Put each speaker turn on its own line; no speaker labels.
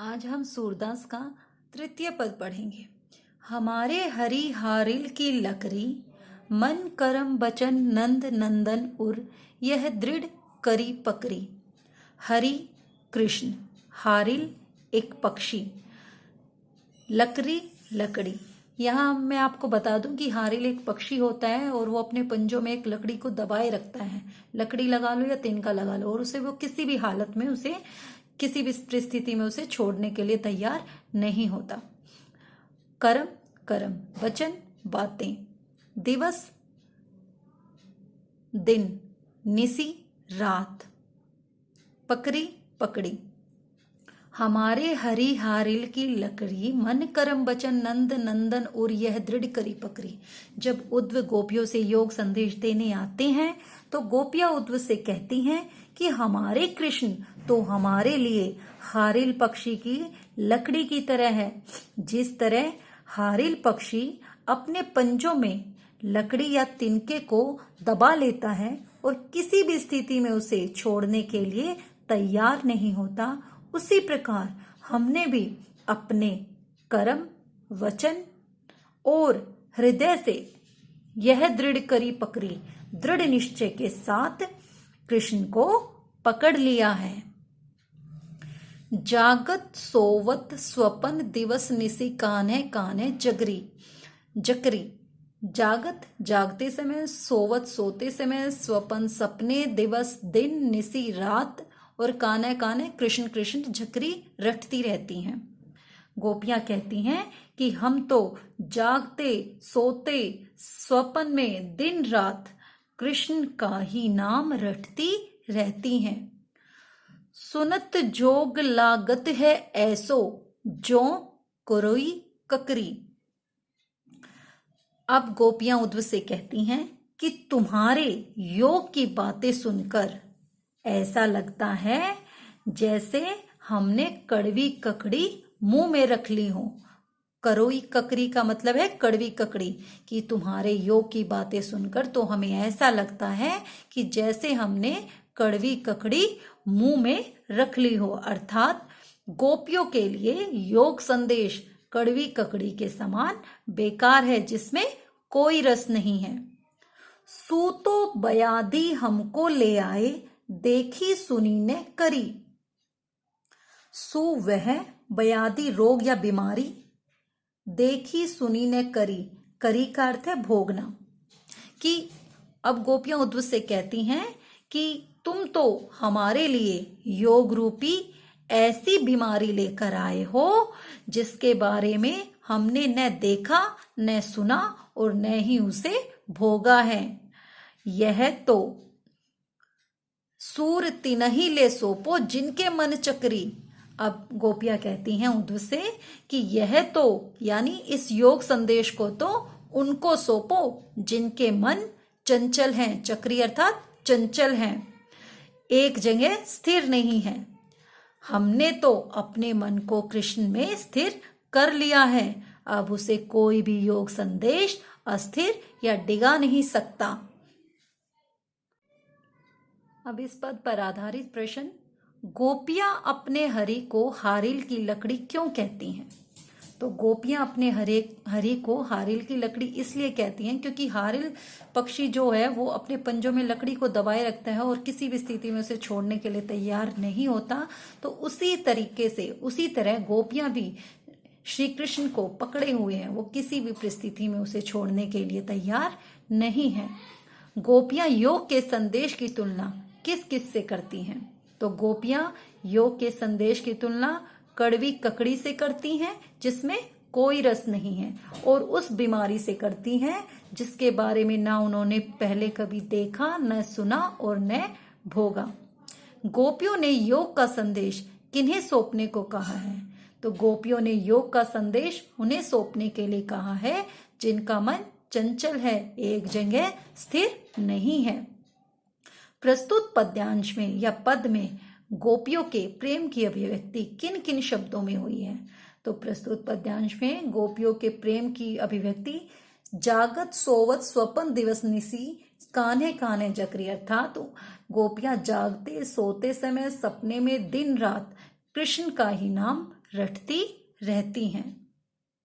आज हम सूरदास का तृतीय पद पढ़ेंगे। हमारे हरि हारिल की लकड़ी, मन करम बचन नंद नंदन उर, यह दृढ़ करी पकड़ी। हरि कृष्ण, हारिल एक पक्षी, लकड़ी लकड़ी। यहाँ मैं आपको बता दूं कि हारिल एक पक्षी होता है और वो अपने पंजों में एक लकड़ी को दबाए रखता है। लकड़ी लगा लो या तिनका लगा लो, और उसे वो किसी भी हालत में, उसे किसी भी परिस्थिति में उसे छोड़ने के लिए तैयार नहीं होता। करम करम, वचन बातें, दिवस दिन, निसी रात, पकड़ी पकड़ी। हमारे हरि हारिल की लकड़ी, मन करम बचन नंद नंदन और यह दृढ़ करी पकड़ी। जब उद्धव गोपियों से योग संदेश देने आते हैं तो गोपियां उद्धव से कहती हैं कि हमारे कृष्ण तो हमारे लिए हारिल पक्षी की लकड़ी की तरह है। जिस तरह हारिल पक्षी अपने पंजों में लकड़ी या तिनके को दबा लेता है और किसी भी स्थिति में उसे छोड़ने के लिए तैयार नहीं होता, उसी प्रकार हमने भी अपने कर्म, वचन और हृदय से यह दृढ़ करी पकड़ी, दृढ़ निश्चय के साथ कृष्ण को पकड़ लिया है। जागत सोवत स्वपन दिवस निसी, कान्हे कान्हे जगरी जकरी। जागत जागते समय, सोवत सोते समय, स्वपन सपने, दिवस दिन, निसी रात, और कान्हे कान्हे कृष्ण कृष्ण झकरी रटती रहती हैं। गोपियां कहती हैं कि हम तो जागते सोते स्वपन में दिन रात कृष्ण का ही नाम रटती रहती हैं। सुनत जोग लागत है ऐसो, जो कोरोई ककरी। अब गोपियां उद्धव से कहती हैं कि तुम्हारे योग की बातें सुनकर ऐसा लगता है जैसे हमने कड़वी ककड़ी मुंह में रख ली हो। करोई ककड़ी का मतलब है कड़वी ककड़ी, कि तुम्हारे योग की बातें सुनकर तो हमें ऐसा लगता है कि जैसे हमने कड़वी ककड़ी मुंह में रख ली हो। अर्थात गोपियों के लिए योग संदेश कड़वी ककड़ी के समान बेकार है, जिसमें कोई रस नहीं है। सूतो बयादी हमको ले आए, देखी सुनी ने करी। सु वह, बयादी रोग या बीमारी, देखी सुनी ने करी, करी का अर्थ है भोगना। कि अब गोपियां उद्धव से कहती हैं कि तुम तो हमारे लिए योग रूपी ऐसी बीमारी लेकर आए हो जिसके बारे में हमने न देखा न सुना और न ही उसे भोगा है। यह तो सूर तिनहि ले सोपो, जिनके मन चक्री। अब गोपियां कहती हैं उद्धव से कि यह तो, यानी इस योग संदेश को तो उनको सौंपो जिनके मन चंचल हैं। चक्री अर्थात चंचल हैं, एक जगह स्थिर नहीं है। हमने तो अपने मन को कृष्ण में स्थिर कर लिया है, अब उसे कोई भी योग संदेश अस्थिर या डिगा नहीं सकता। अब इस पद पर आधारित प्रश्न, गोपियां अपने हरि को हारिल की लकड़ी क्यों कहती हैं? तो गोपियां अपने हरि को हारिल की लकड़ी इसलिए कहती हैं क्योंकि हारिल पक्षी जो है वो अपने पंजों में लकड़ी को दबाए रखता है और किसी भी स्थिति में उसे छोड़ने के लिए तैयार नहीं होता। तो उसी तरीके से, उसी तरह गोपियां भी श्री कृष्ण को पकड़े हुए हैं, वो किसी भी परिस्थिति में उसे छोड़ने के लिए तैयार नहीं है। गोपियां योग के संदेश की तुलना किस किस से करती हैं? तो गोपियां योग के संदेश की तुलना कड़वी ककड़ी से करती हैं जिसमें कोई रस नहीं है, और उस बीमारी से करती हैं जिसके बारे में ना उन्होंने पहले कभी देखा, न सुना और न भोगा। गोपियों ने योग का संदेश किन्हें सौंपने को कहा है? तो गोपियों ने योग का संदेश उन्हें सौंपने के लिए कहा है जिनका मन चंचल है, एक जगह स्थिर नहीं है। प्रस्तुत पद्यांश में या पद में गोपियों के प्रेम की अभिव्यक्ति किन किन शब्दों में हुई है? तो प्रस्तुत पद्यांश में गोपियों के प्रेम की अभिव्यक्ति जागत सोवत स्वपन दिवस निसी, कान्हे कान्हे जकरी। अर्थात गोपियां जागते सोते समय सपने में दिन रात कृष्ण का ही नाम रटती रहती हैं।